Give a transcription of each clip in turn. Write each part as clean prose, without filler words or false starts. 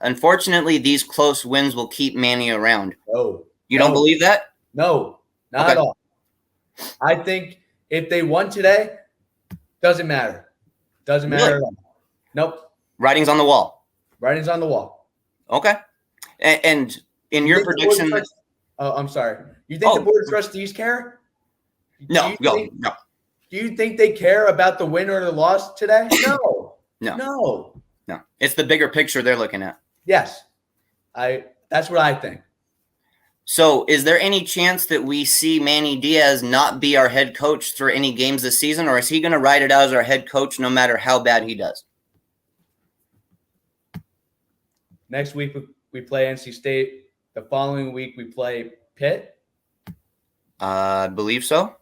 Unfortunately, these close wins will keep Manny around. You don't No. believe that? No, not at all. I think if they won today, doesn't matter. Doesn't matter at all. Nope. Writing's on the wall. Writing's on the wall. Okay. And in your prediction, I'm sorry. You think the Board of Trustees care? No. Do you think they care about the win or the loss today? No. It's the bigger picture they're looking at. Yes. That's what I think. So is there any chance that we see Manny Diaz not be our head coach for any games this season, or is he going to ride it out as our head coach no matter how bad he does? Next week we play NC State. The following week we play Pitt. I believe so.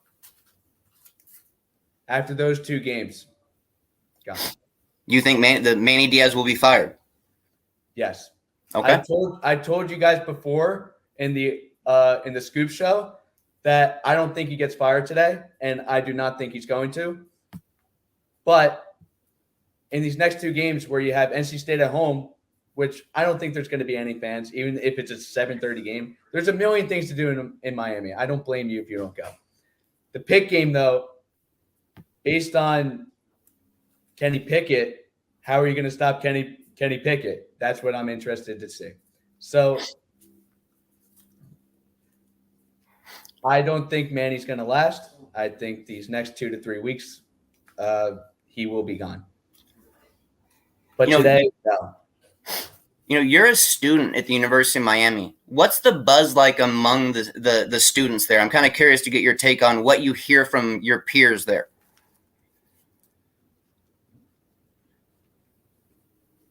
After those 2 games, got it. You think Manny Diaz will be fired? Yes. Okay. I told you guys before in the Scoop Show that I don't think he gets fired today, and I do not think he's going to. But in these next 2 games where you have NC State at home, which I don't think there's going to be any fans, even if it's a 7:30 game, there's a million things to do in Miami. I don't blame you if you don't go. The Pitt game, though, based on Kenny Pickett, how are you going to stop Kenny Pickett? That's what I'm interested to see. So I don't think Manny's going to last. I think these next 2 to 3 weeks, he will be gone. But today, no. You're a student at the University of Miami. What's the buzz like among the students there? I'm kind of curious to get your take on what you hear from your peers there.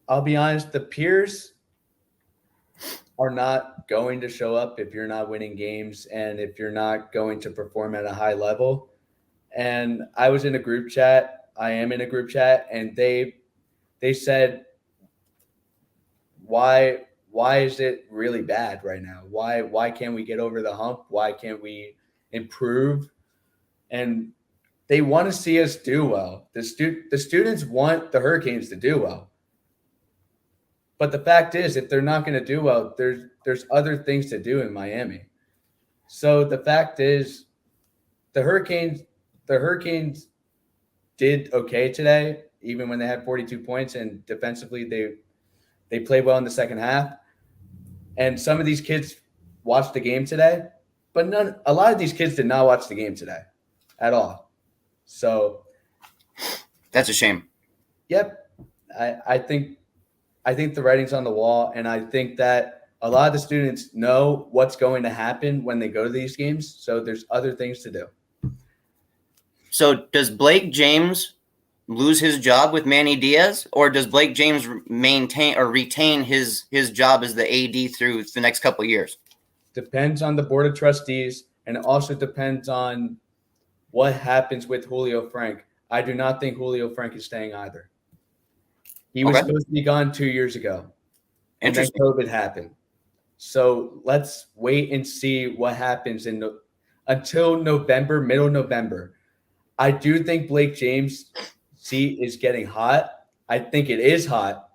I'll be honest, the peers are not going to show up if you're not winning games and if you're not going to perform at a high level. And I was in a group chat. I am in a group chat, and they said, why is it really bad right now? Why can't we get over the hump? Why can't we improve? And they want to see us do well. The students want the Hurricanes to do well. But the fact is, if they're not going to do well, there's other things to do in Miami. So the fact is, the Hurricanes did okay today, even when they had 42 points, and defensively they played well in the second half. And some of these kids watched the game today, but a lot of these kids did not watch the game today at all. So that's a shame. Yep. I think the writing's on the wall, and I think that a lot of the students know what's going to happen when they go to these games, so there's other things to do. So does Blake James lose his job with Manny Diaz, or does Blake James maintain or retain his job as the AD through the next couple of years? Depends on the Board of Trustees, and it also depends on what happens with Julio Frank. I do not think Julio Frank is staying either. He was supposed to be gone 2 years ago, and then COVID happened. So let's wait and see what happens until November, middle November. I do think Blake James' seat is getting hot. I think it is hot.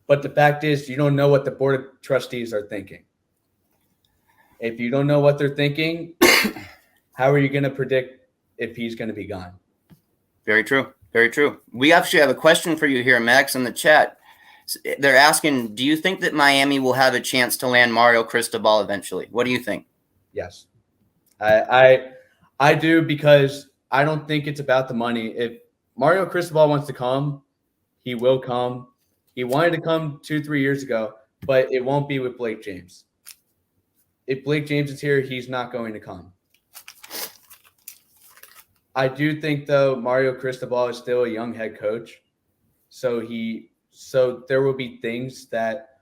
But the fact is, you don't know what the Board of Trustees are thinking. If you don't know what they're thinking, how are you going to predict if he's going to be gone? Very true. Very true. We actually have a question for you here, Max, in the chat. They're asking, do you think that Miami will have a chance to land Mario Cristobal eventually? What do you think? Yes. I do, because I don't think it's about the money. If Mario Cristobal wants to come, he will come. He wanted to come 2-3 years ago, but it won't be with Blake James. If Blake James is here, he's not going to come. I do think, though, Mario Cristobal is still a young head coach. So there will be things that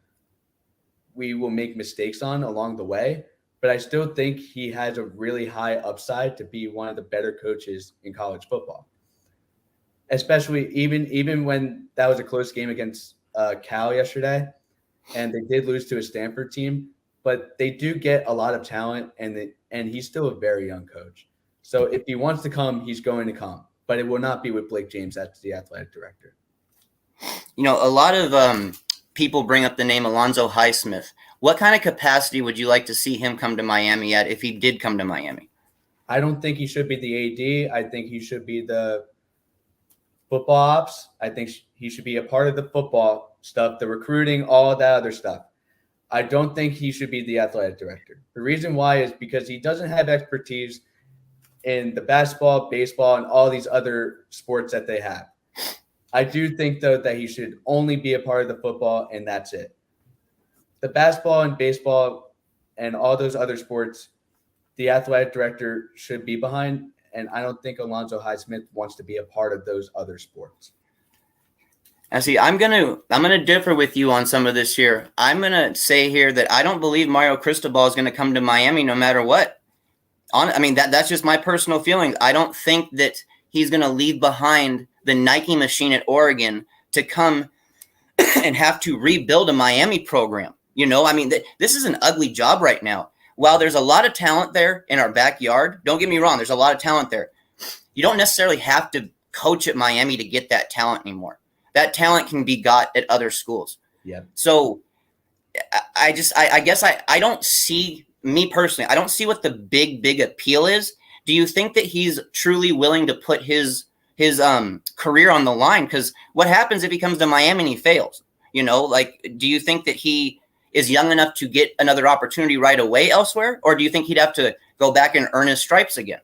we will make mistakes on along the way. But I still think he has a really high upside to be one of the better coaches in college football. Especially even when that was a close game against Cal yesterday, and they did lose to a Stanford team, but they do get a lot of talent, and he's still a very young coach. So if he wants to come, he's going to come, but it will not be with Blake James as the athletic director. You know, a lot of people bring up the name Alonzo Highsmith. What kind of capacity would you like to see him come to Miami at if he did come to Miami? I don't think he should be the AD. I think he should be the football ops. I think he should be a part of the football stuff, the recruiting, all that other stuff. I don't think he should be the athletic director. The reason why is because he doesn't have expertise in the basketball, baseball, and all these other sports that they have. I do think, though, that he should only be a part of the football, and that's it. The basketball and baseball and all those other sports, the athletic director should be behind, and I don't think Alonzo Highsmith wants to be a part of those other sports. And see, I'm gonna differ with you on some of this here. I'm gonna say here that I don't believe Mario Cristobal is gonna come to Miami no matter what. That's just my personal feelings. I don't think that he's gonna leave behind the Nike machine at Oregon to come and have to rebuild a Miami program. This is an ugly job right now. While there's a lot of talent there in our backyard, don't get me wrong, there's a lot of talent there. You don't necessarily have to coach at Miami to get that talent anymore. That talent can be got at other schools. Yeah. So I guess I don't see, me personally, I don't see what the big appeal is. Do you think that he's truly willing to put his career on the line? Because what happens if he comes to Miami and he fails? Do you think that he is young enough to get another opportunity right away elsewhere? Or do you think he'd have to go back and earn his stripes again?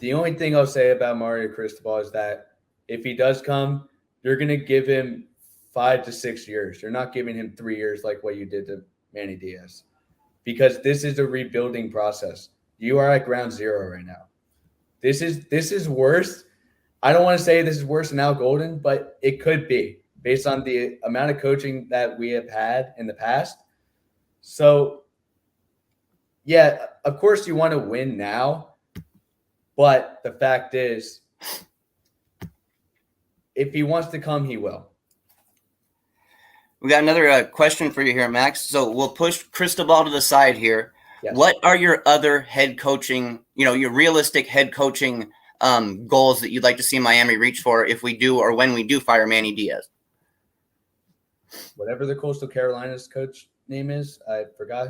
The only thing I'll say about Mario Cristobal is that if he does come, you're going to give him 5 to 6 years. You're not giving him 3 years like what you did to Manny Diaz, because this is a rebuilding process. You are at ground zero right now. This is worse. I don't want to say this is worse than Al Golden, but it could be based on the amount of coaching that we have had in the past. So, yeah, of course you want to win now. But the fact is, if he wants to come, he will. We got another question for you here, Max. So we'll push Cristobal to the side here. Yes. What are your other head coaching, your realistic head coaching goals that you'd like to see Miami reach for if we do or when we do fire Manny Diaz? Whatever the Coastal Carolinas coach name is, I forgot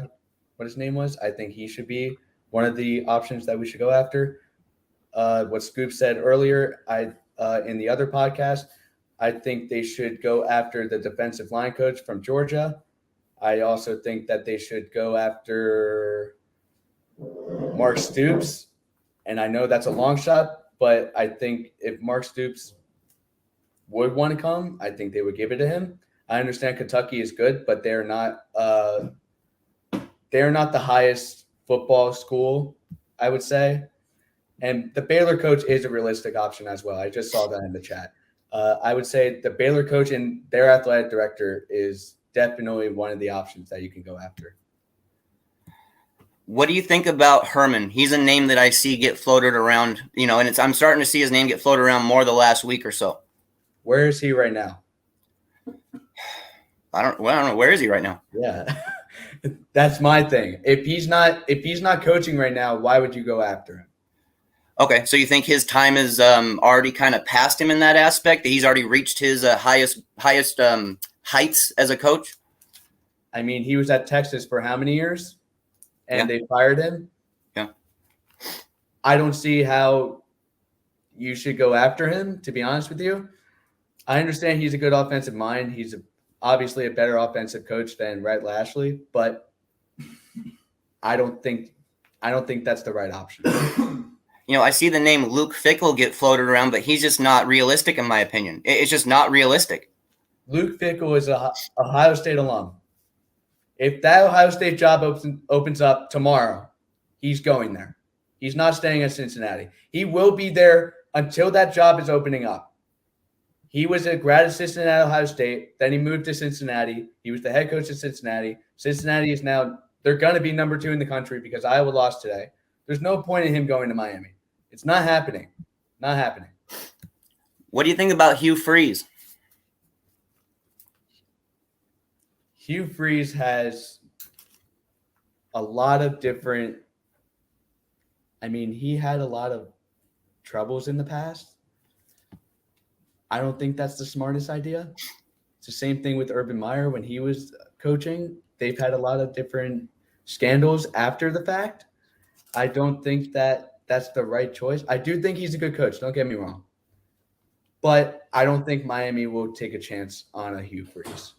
what his name was. I think he should be one of the options that we should go after. What Scoop said earlier, in the other podcast, I think they should go after the defensive line coach from Georgia. I also think that they should go after Mark Stoops, and I know that's a long shot, but I think if Mark Stoops would want to come, I think they would give it to him. I understand Kentucky is good, but they're not the highest football school, I would say. And the Baylor coach is a realistic option as well. I just saw that in the chat. I would say the Baylor coach and their athletic director is definitely one of the options that you can go after. What do you think about Herman? He's a name that I see get floated around, and I'm starting to see his name get floated around more the last week or so. Where is he right now? I don't know. Where is he right now? Yeah, that's my thing. If he's not coaching right now, why would you go after him? Okay, so you think his time is already kind of past him in that aspect, that he's already reached his highest heights as a coach? I mean, he was at Texas for how many years? And Yeah. They fired him? Yeah. I don't see how you should go after him, to be honest with you. I understand he's a good offensive mind. He's obviously a better offensive coach than Rhett Lashley, but I don't think that's the right option. I see the name Luke Fickell get floated around, but he's just not realistic in my opinion. It's just not realistic. Luke Fickell is a Ohio State alum. If that Ohio State job opens up tomorrow, he's going there. He's not staying at Cincinnati. He will be there until that job is opening up. He was a grad assistant at Ohio State. Then he moved to Cincinnati. He was the head coach at Cincinnati. Cincinnati is now – they're going to be number 2 in the country because Iowa lost today. There's no point in him going to Miami. It's not happening. Not happening. What do you think about Hugh Freeze? Hugh Freeze has a lot of different – he had a lot of troubles in the past. I don't think that's the smartest idea. It's the same thing with Urban Meyer when he was coaching. They've had a lot of different scandals after the fact. I don't think that that's the right choice. I do think he's a good coach. Don't get me wrong. But I don't think Miami will take a chance on a Hugh Freeze.